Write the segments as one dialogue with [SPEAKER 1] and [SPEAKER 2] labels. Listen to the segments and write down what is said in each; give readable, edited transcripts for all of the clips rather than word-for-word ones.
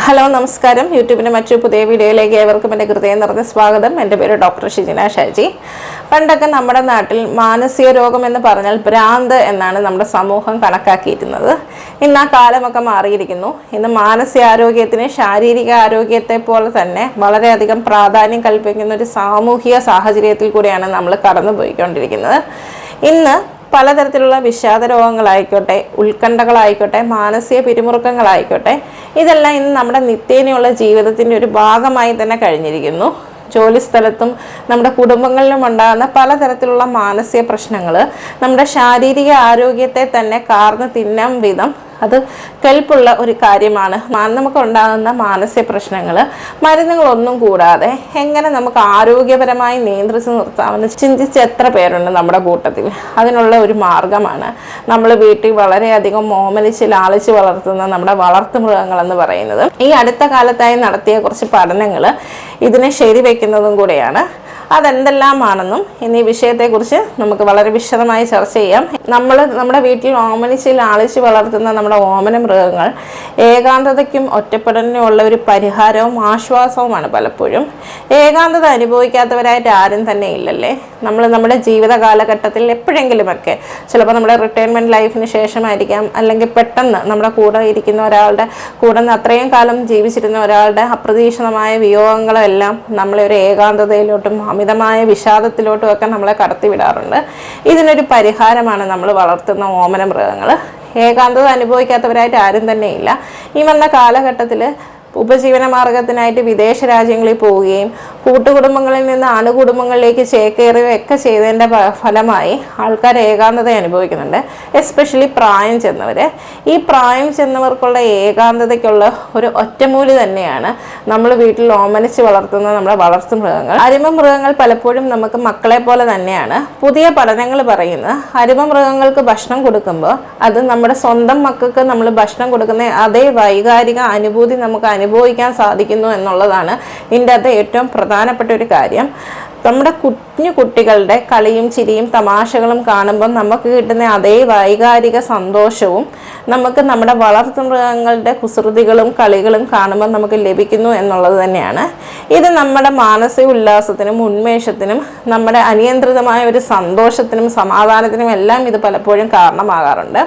[SPEAKER 1] Hello നമസ്കാരം. യൂട്യൂബിൻ്റെ മറ്റൊരു പുതിയ വീഡിയോയിലേക്ക് ഏവർക്കും എൻ്റെ ഹൃദയം നിറഞ്ഞ സ്വാഗതം. എൻ്റെ പേര് ഡോക്ടർ ഷിജിന ഷാജി. പണ്ടൊക്കെ നമ്മുടെ നാട്ടിൽ മാനസിക രോഗം എന്ന് പറഞ്ഞാൽ ഭ്രാന്ത് എന്നാണ് നമ്മുടെ സമൂഹം കണക്കാക്കിയിരുന്നത്. ഇന്ന് ആ കാലമൊക്കെ മാറിയിരിക്കുന്നു. ഇന്ന് മാനസികാരോഗ്യത്തിന് ശാരീരിക ആരോഗ്യത്തെ പോലെ തന്നെ വളരെയധികം പ്രാധാന്യം കൽപ്പിക്കുന്ന ഒരു സാമൂഹിക സാഹചര്യത്തിൽ കൂടിയാണ് നമ്മൾ കടന്നുപോയിക്കൊണ്ടിരിക്കുന്നത്. ഇന്ന് പലതരത്തിലുള്ള വിഷാദ രോഗങ്ങളായിക്കോട്ടെ, ഉത്കണ്ഠകളായിക്കോട്ടെ, മാനസിക പിരിമുറുക്കങ്ങളായിക്കോട്ടെ, ഇതെല്ലാം ഇന്ന് നമ്മുടെ നിത്യേനയുള്ള ജീവിതത്തിൻ്റെ ഒരു ഭാഗമായി തന്നെ കഴിഞ്ഞിരിക്കുന്നു. ജോലിസ്ഥലത്തും നമ്മുടെ കുടുംബങ്ങളിലും ഉണ്ടാകുന്ന പലതരത്തിലുള്ള മാനസിക പ്രശ്നങ്ങൾ നമ്മുടെ ശാരീരിക ആരോഗ്യത്തെ തന്നെ കാർന്ന് തിന്നാൻ വിധം അത് കെൽപ്പുള്ള ഒരു കാര്യമാണ്. നമുക്ക് ഉണ്ടാകുന്ന മാനസിക പ്രശ്നങ്ങൾ മരുന്നുകളൊന്നും കൂടാതെ എങ്ങനെ നമുക്ക് ആരോഗ്യപരമായി നിയന്ത്രിച്ച് നിർത്താമെന്ന് ചിന്തിച്ച് എത്ര പേരുണ്ട് നമ്മുടെ കൂട്ടത്തിൽ? അതിനുള്ള ഒരു മാർഗമാണ് നമ്മൾ വീട്ടിൽ വളരെയധികം ഓമനിച്ച് ലാളിച്ച് വളർത്തുന്ന നമ്മുടെ വളർത്തുമൃഗങ്ങളെന്ന് പറയുന്നത്. ഈ അടുത്ത കാലത്തായി നടത്തിയ കുറച്ച് പഠനങ്ങൾ ഇതിനെ ശരിവെക്കുന്നതും കൂടെയാണ്. അതെന്തെല്ലാമാണെന്നും എന്നീ വിഷയത്തെക്കുറിച്ച് നമുക്ക് വളരെ വിശദമായി ചർച്ച ചെയ്യാം. നമ്മുടെ വീട്ടിൽ ഓമനിച്ച് ലാളിച്ച് വളർത്തുന്ന നമ്മുടെ ഓമന മൃഗങ്ങൾ ഏകാന്തതയ്ക്കും ഒറ്റപ്പെടലിനും ഉള്ള ഒരു പരിഹാരവും ആശ്വാസവുമാണ്. പലപ്പോഴും ഏകാന്തത അനുഭവിക്കാത്തവരായിട്ട് ആരും തന്നെ ഇല്ലല്ലേ? നമ്മുടെ ജീവിത കാലഘട്ടത്തിൽ എപ്പോഴെങ്കിലുമൊക്കെ, ചിലപ്പോൾ നമ്മുടെ റിട്ടയർമെൻറ്റ് ലൈഫിന് ശേഷമായിരിക്കാം, അല്ലെങ്കിൽ പെട്ടെന്ന് നമ്മുടെ കൂടെ ഇരിക്കുന്ന ഒരാളുടെ കൂടെ നിന്ന് അത്രയും കാലം ജീവിച്ചിരുന്ന ഒരാളുടെ അപ്രതീക്ഷിതമായ വിയോഗങ്ങളെല്ലാം നമ്മളെ ഒരു ഏകാന്തതയിലോട്ടും അമിതമായ വിഷാദത്തിലോട്ടും ഒക്കെ നമ്മളെ കടത്തിവിടാറുണ്ട്. ഇതിനൊരു പരിഹാരമാണ് നമ്മൾ വളർത്തുന്ന ഓമന മൃഗങ്ങൾ. ഏകാന്തത അനുഭവിക്കാത്തവരായിട്ട് ആരും തന്നെ ഇല്ല. ഈ വന്ന കാലഘട്ടത്തിൽ ഉപജീവന മാർഗത്തിനായിട്ട് വിദേശ രാജ്യങ്ങളിൽ പോവുകയും കൂട്ടുകുടുംബങ്ങളിൽ നിന്ന് അണുകുടുംബങ്ങളിലേക്ക് ചേക്കേറുകയൊക്കെ ചെയ്തതിൻ്റെ ഫലമായി ആൾക്കാർ ഏകാന്തത അനുഭവിക്കുന്നുണ്ട്. എസ്പെഷ്യലി പ്രായം ചെന്നവർ. ഈ പ്രായം ചെന്നവർക്കുള്ള ഏകാന്തതയ്ക്കുള്ള ഒരു ഒറ്റമൂലി തന്നെയാണ് നമ്മൾ വീട്ടിൽ ഓമനിച്ച് വളർത്തുന്ന നമ്മുടെ വളർത്തു മൃഗങ്ങൾ. അരുമ മൃഗങ്ങൾ പലപ്പോഴും നമുക്ക് മക്കളെ പോലെ തന്നെയാണ്. പുതിയ പഠനങ്ങൾ പറയുന്നത് അരുമ മൃഗങ്ങൾക്ക് ഭക്ഷണം കൊടുക്കുമ്പോൾ അത് നമ്മുടെ സ്വന്തം മക്കൾക്ക് നമ്മൾ ഭക്ഷണം കൊടുക്കുന്ന അതേ വൈകാരിക അനുഭൂതി നമുക്ക് അനുഭവിക്കാൻ സാധിക്കുന്നു എന്നുള്ളതാണ് ഇതിൻ്റെ അകത്ത് ഏറ്റവും പ്രധാനപ്പെട്ട ഒരു കാര്യം. നമ്മുടെ കുഞ്ഞു കുട്ടികളുടെ കളിയും ചിരിയും തമാശകളും കാണുമ്പോൾ നമുക്ക് കിട്ടുന്ന അതേ വൈകാരിക സന്തോഷവും നമുക്ക് നമ്മുടെ വളർത്തുമൃഗങ്ങളുടെ കുസൃതികളും കളികളും കാണുമ്പോൾ നമുക്ക് ലഭിക്കുന്നു എന്നുള്ളത് തന്നെയാണ്. ഇത് നമ്മുടെ മാനസിക ഉല്ലാസത്തിനും ഉന്മേഷത്തിനും നമ്മുടെ അനിയന്ത്രിതമായ ഒരു സന്തോഷത്തിനും സമാധാനത്തിനും എല്ലാം ഇത് പലപ്പോഴും കാരണമാകാറുണ്ട്.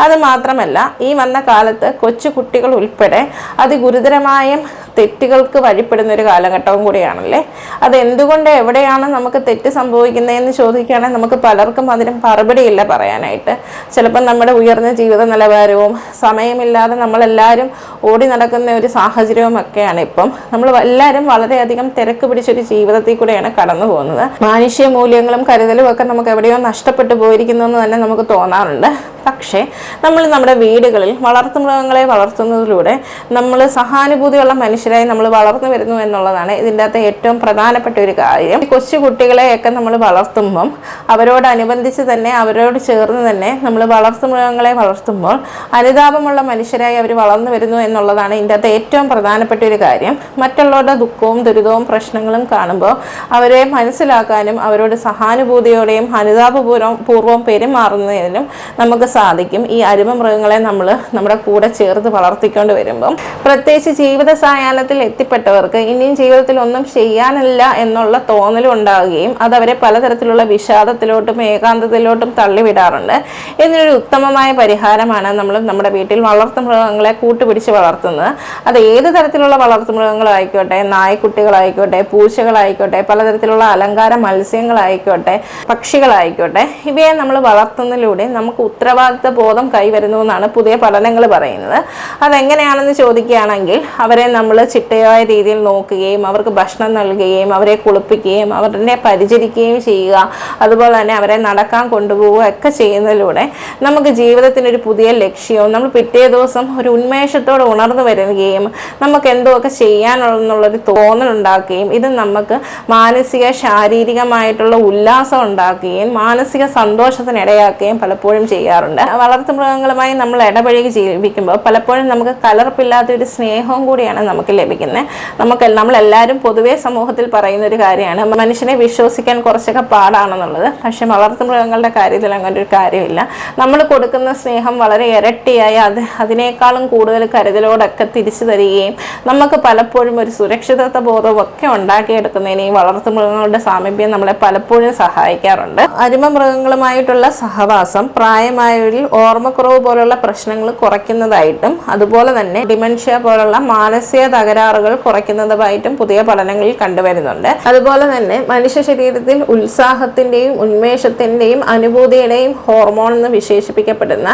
[SPEAKER 1] അത് മാത്രമല്ല, ഈ വന്ന കാലത്ത് കൊച്ചു കുട്ടികൾ ഉൾപ്പെടെ അതിഗുരുതരമായ തെറ്റുകൾക്ക് വഴിപ്പെടുന്ന ഒരു കാലഘട്ടവും കൂടിയാണല്ലേ. അതെന്തുകൊണ്ട് എവിടെയാണ് നമുക്ക് തെറ്റ് സംഭവിക്കുന്നതെന്ന് ചോദിക്കുകയാണെങ്കിൽ നമുക്ക് പലർക്കും അതിനും മറുപടിയില്ല പറയാനായിട്ട്. ചിലപ്പോൾ നമ്മുടെ ഉയർന്ന ജീവിത നിലവാരവും സമയമില്ലാതെ നമ്മളെല്ലാവരും ഓടി നടക്കുന്ന ഒരു സാഹചര്യവും ഒക്കെയാണ് ഇപ്പം. നമ്മൾ എല്ലാവരും വളരെയധികം തിരക്ക് പിടിച്ചൊരു ജീവിതത്തിൽ കൂടെയാണ് കടന്നു പോകുന്നത്. മാനുഷ്യ മൂല്യങ്ങളും കരുതലും ഒക്കെ നമുക്ക് എവിടെയോ നഷ്ടപ്പെട്ടു പോയിരിക്കുന്നു എന്ന് തന്നെ നമുക്ക് തോന്നാറുണ്ട്. പക്ഷേ നമ്മൾ നമ്മുടെ വീടുകളിൽ വളർത്തുമൃഗങ്ങളെ വളർത്തുന്നതിലൂടെ നമ്മൾ സഹാനുഭൂതിയുള്ള മനുഷ്യരായി നമ്മൾ വളർന്നു വരുന്നു എന്നുള്ളതാണ് ഇതിൻ്റെ അകത്ത് ഏറ്റവും പ്രധാനപ്പെട്ട ഒരു കാര്യം. കൊച്ചു കുട്ടികളെയൊക്കെ നമ്മൾ വളർത്തുമ്പം അവരോടനുബന്ധിച്ച് തന്നെ, അവരോട് ചേർന്ന് തന്നെ നമ്മൾ വളർത്തുമൃഗങ്ങളെ വളർത്തുമ്പോൾ അനുതാപമുള്ള മനുഷ്യരായി അവർ വളർന്നു വരുന്നു എന്നുള്ളതാണ് ഇതിൻ്റെ അകത്ത് ഏറ്റവും പ്രധാനപ്പെട്ട ഒരു കാര്യം. മറ്റുള്ളവരുടെ ദുഃഖവും ദുരിതവും പ്രശ്നങ്ങളും കാണുമ്പോൾ അവരെ മനസ്സിലാക്കാനും അവരോട് സഹാനുഭൂതിയോടെയും അനുതാപപൂർവ്വം പെരുമാറുന്നതിനും നമുക്ക് സാധിക്കും. ഈ അരുമ മൃഗങ്ങളെ നമ്മൾ നമ്മുടെ കൂടെ ചേർത്ത് വളർത്തിക്കൊണ്ട് വരുമ്പം, പ്രത്യേകിച്ച് ജീവിത സായാഹ്നത്തിൽ എത്തിപ്പെട്ടവർക്ക് ഇനിയും ജീവിതത്തിൽ ഒന്നും ചെയ്യാനില്ല എന്നുള്ള തോന്നലും ഉണ്ടാവുകയും അതവരെ പലതരത്തിലുള്ള വിഷാദത്തിലോട്ടും ഏകാന്തതയിലോട്ടും തള്ളിവിടാറുണ്ട്. ഇതിനൊരു ഉത്തമമായ പരിഹാരമാണ് നമ്മൾ നമ്മുടെ വീട്ടിൽ വളർത്തുമൃഗങ്ങളെ കൂട്ടുപിടിച്ച് വളർത്തുന്നത്. അത് ഏത് തരത്തിലുള്ള വളർത്തുമൃഗങ്ങളായിക്കോട്ടെ, നായ്ക്കുട്ടികളായിക്കോട്ടെ, പൂച്ചകളായിക്കോട്ടെ, പലതരത്തിലുള്ള അലങ്കാര മത്സ്യങ്ങളായിക്കോട്ടെ, പക്ഷികളായിക്കോട്ടെ, ഇവയെ നമ്മൾ വളർത്തുന്നതിലൂടെ നമുക്ക് ഉത്തരവാദിത്ത ബോധം കൈവരുന്നു എന്നാണ് പുതിയ പഠനങ്ങൾ പറയുന്നത്. അതെങ്ങനെയാണെന്ന് ചോദിക്കുകയാണെങ്കിൽ, അവരെ നമ്മൾ ചിട്ടയായ രീതിയിൽ നോക്കുകയും അവർക്ക് ഭക്ഷണം നൽകുകയും അവരെ കുളിപ്പിക്കുകയും അവരെ പരിചരിക്കുകയും ചെയ്യുക, അതുപോലെ തന്നെ അവരെ നടക്കാൻ കൊണ്ടുപോവുക ഒക്കെ ചെയ്യുന്നതിലൂടെ നമുക്ക് ജീവിതത്തിനൊരു പുതിയ ലക്ഷ്യവും നമ്മൾ പിറ്റേ ദിവസം ഒരു ഉന്മേഷത്തോടെ ഉണർന്നു വരികയും നമുക്ക് എന്തൊക്കെ ചെയ്യാനുള്ളൊരു തോന്നലുണ്ടാക്കുകയും ഇത് നമുക്ക് മാനസിക ശാരീരികമായിട്ടുള്ള ഉല്ലാസം ഉണ്ടാക്കുകയും മാനസിക സന്തോഷത്തിനിടയാക്കുകയും പലപ്പോഴും ചെയ്യാറുണ്ട്. ചെയ്യാറുണ്ട്. വളർത്തുമൃഗങ്ങളുമായി നമ്മൾ ഇടപഴകി ജീവിക്കുമ്പോൾ പലപ്പോഴും നമുക്ക് കലർപ്പില്ലാത്ത ഒരു സ്നേഹവും കൂടിയാണ് നമുക്ക് ലഭിക്കുന്നത്. നമ്മളെല്ലാവരും പൊതുവേ സമൂഹത്തിൽ പറയുന്ന ഒരു കാര്യമാണ് മനുഷ്യനെ വിശ്വസിക്കാൻ കുറച്ചൊക്കെ പാടാണെന്നുള്ളത്. പക്ഷെ വളർത്തുമൃഗങ്ങളുടെ കാര്യത്തിൽ അങ്ങനെ ഒരു കാര്യമില്ല. നമ്മൾ കൊടുക്കുന്ന സ്നേഹം വളരെ ഇരട്ടിയായി അതിനേക്കാളും കൂടുതൽ കരുതലോടൊക്കെ തിരിച്ചു തരികയും നമുക്ക് പലപ്പോഴും ഒരു സുരക്ഷിതത്വ ബോധമൊക്കെ ഉണ്ടാക്കിയെടുക്കുന്നതിന് ഈ വളർത്തുമൃഗങ്ങളുടെ സാമീപ്യം നമ്മളെ പലപ്പോഴും സഹായിക്കാറുണ്ട്. അരുമ മൃഗങ്ങളുമായിട്ടുള്ള സഹവാസം പ്രായമായവരിൽ ഓർമ്മക്കുറവ് പോലുള്ള പ്രശ്നങ്ങൾ കുറയ്ക്കുന്നതായിട്ടും അതുപോലെ തന്നെ ഡിമെൻഷ്യ പോലുള്ള മാനസിക തകരാറുകൾ കുറയ്ക്കുന്നതായിട്ടും പുതിയ പഠനങ്ങളിൽ കണ്ടുവരുന്നുണ്ട്. അതുപോലെ തന്നെ മനുഷ്യ ശരീരത്തിൽ ഉത്സാഹത്തിന്റെയും ഉന്മേഷത്തിന്റെയും അനുഭൂതിയുടെയും ഹോർമോൺ എന്ന് വിശേഷിപ്പിക്കപ്പെടുന്ന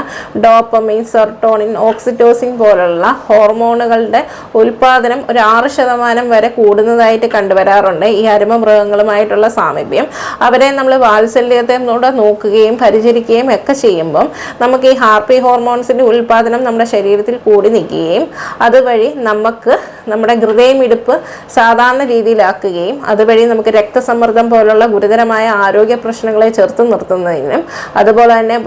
[SPEAKER 1] ഡോപ്പമിൻ, സെറോട്ടോണിൻ, ഓക്സിറ്റോസിൻ പോലുള്ള ഹോർമോണുകളുടെ ഉൽപാദനം ഒരു 6% വരെ കൂടുന്നതായിട്ട് കണ്ടുവരാറുണ്ട് ഈ അരുമ മൃഗങ്ങളുമായിട്ടുള്ള സാമീപ്യം. അവരെ നമ്മൾ വാത്സല്യത്തോടെ നോക്കുകയും പരിചരിക്കുകയും ഒക്കെ ചെയ്യുമ്പം നമുക്ക് ഈ ഹാപ്പി ഹോർമോൺസിന്റെ ഉൽപാദനം നമ്മുടെ ശരീരത്തിൽ കൂടി നിൽക്കുകയും അതുവഴി നമുക്ക് നമ്മുടെ ഹൃദയമിടിപ്പ് സാധാരണ രീതിയിലാക്കുകയും അതുവഴി നമുക്ക് രക്തസമ്മർദ്ദം പോലുള്ള ഗുരുതരമായ ആരോഗ്യ പ്രശ്നങ്ങളെ ചെറുത്ത് നിർത്തുന്നതിനും അതുപോലെ തന്നെ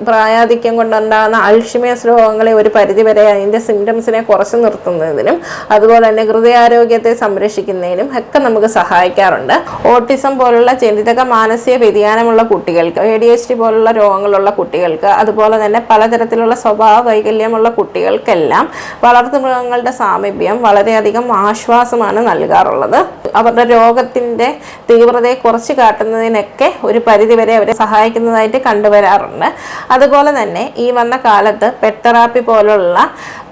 [SPEAKER 1] പ്രായാധിക്യം കൊണ്ടുണ്ടാകുന്ന അൾഷിമേഴ്സ് രോഗങ്ങളെ ഒരു പരിധിവരെ അതിൻ്റെ സിംറ്റംസിനെ കുറച്ച് നിർത്തുന്നതിനും അതുപോലെ തന്നെ ഹൃദയാരോഗ്യത്തെ സംരക്ഷിക്കുന്നതിനും ഒക്കെ നമുക്ക് സഹായിക്കാറുണ്ട്. ഓട്ടിസം പോലുള്ള ജനിതക മാനസിക വ്യതിയാനമുള്ള കുട്ടികൾക്ക്, ADHD പോലുള്ള രോഗങ്ങളുള്ള കുട്ടികൾക്ക്, അതുപോലെ തന്നെ പലതരത്തിലുള്ള സ്വഭാവ വൈകല്യമുള്ള കുട്ടികൾക്കെല്ലാം വളർത്തുമൃഗങ്ങളുടെ സാമീപ്യം വളരെയധികം ആശ്വാസമാണ് നൽകാറുള്ളത്. അവരുടെ രോഗത്തിൻ്റെ തീവ്രതയെ കുറച്ച് കാട്ടുന്നതിനൊക്കെ ഒരു പരിധിവരെ അവരെ സഹായിക്കുന്നതായിട്ട് കണ്ടുവരാറുണ്ട്. അതുപോലെ തന്നെ ഈ വന്ന കാലത്ത് പെറ്റ് തെറാപ്പി പോലുള്ള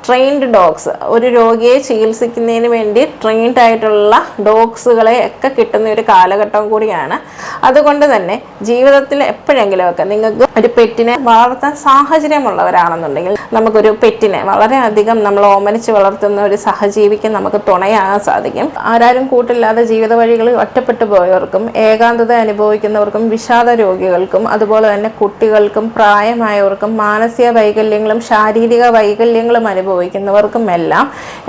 [SPEAKER 1] ട്രെയിൻഡ് ഡോഗ്സ്, ഒരു രോഗിയെ ചികിത്സിക്കുന്നതിന് വേണ്ടി ട്രെയിൻഡ് ആയിട്ടുള്ള ഡോഗ്സുകളെ ഒക്കെ കിട്ടുന്ന ഒരു കാലഘട്ടം കൂടിയാണ്. അതുകൊണ്ട് തന്നെ ജീവിതത്തിൽ എപ്പോഴെങ്കിലുമൊക്കെ നിങ്ങൾക്ക് ഒരു പെറ്റിനെ വളർത്താൻ സാഹചര്യമുള്ളവരാണെന്നുണ്ടെങ്കിൽ നമുക്കൊരു പെറ്റിനെ വളരെയധികം നമ്മൾ ഓമനിച്ച് വളർത്തുന്ന ഒരു സഹജീവിക്ക് നമുക്ക് തുണയാകാൻ സാധിക്കും. ആരാരും കൂട്ടില്ലാതെ ജീവിത വഴികളിൽ ഒറ്റപ്പെട്ടു പോയവർക്കും ഏകാന്തത അനുഭവിക്കുന്നവർക്കും വിഷാദ രോഗികൾക്കും അതുപോലെ തന്നെ കുട്ടികൾക്കും പ്രായമായവർക്കും മാനസിക വൈകല്യങ്ങളും ശാരീരിക വൈകല്യങ്ങളും അനുഭവിക്കുന്നവർക്കും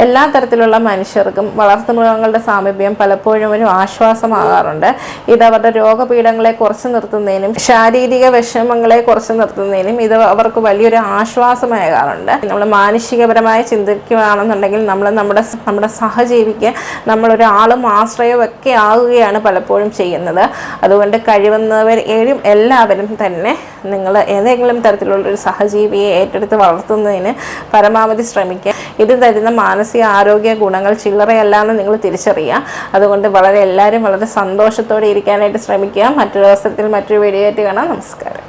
[SPEAKER 1] എല്ലാ തരത്തിലുള്ള മനുഷ്യർക്കും വളർത്തുമൃഗങ്ങളുടെ സാമീപ്യം പലപ്പോഴും ഒരു ആശ്വാസമാകാറുണ്ട്. ഇത് അവരുടെ രോഗപീഠങ്ങളെ കുറച്ച് നിർത്തുന്നതിനും ശാരീരിക വിഷമങ്ങളെ കുറച്ച് നിർത്തുന്നതിനും ഇത് അവർക്ക് വലിയൊരു ആശ്വാസമാകാറുണ്ട്. നമ്മൾ മാനുഷികപരമായി ചിന്തിക്കുകയാണെന്നുണ്ടെങ്കിൽ നമ്മൾ നമ്മുടെ സഹജീവിക്ക് നമ്മളൊരാളും ആശ്രയവും ഒക്കെ ആകുകയാണ് പലപ്പോഴും ചെയ്യുന്നത്. അതുകൊണ്ട് കഴിവുന്നവരും എല്ലാവരും തന്നെ നിങ്ങൾ ഏതെങ്കിലും തരത്തിലുള്ളൊരു സഹജീവിയെ ഏറ്റെടുത്ത് വളർത്തുന്നതിന് പരമാവധി ശ്രമിക്കുക. ഇത് തരുന്ന മാനസിക ആരോഗ്യ ഗുണങ്ങൾ ചില്ലറയല്ല എന്ന് നിങ്ങൾ തിരിച്ചറിയുക. അതുകൊണ്ട് എല്ലാവരും വളരെ സന്തോഷത്തോടെ ഇരിക്കാനായിട്ട് ശ്രമിക്കുക. മറ്റൊരു അവസരത്തിൽ മറ്റൊരു വീഡിയോ ആയിട്ട് കാണാം. നമസ്കാരം.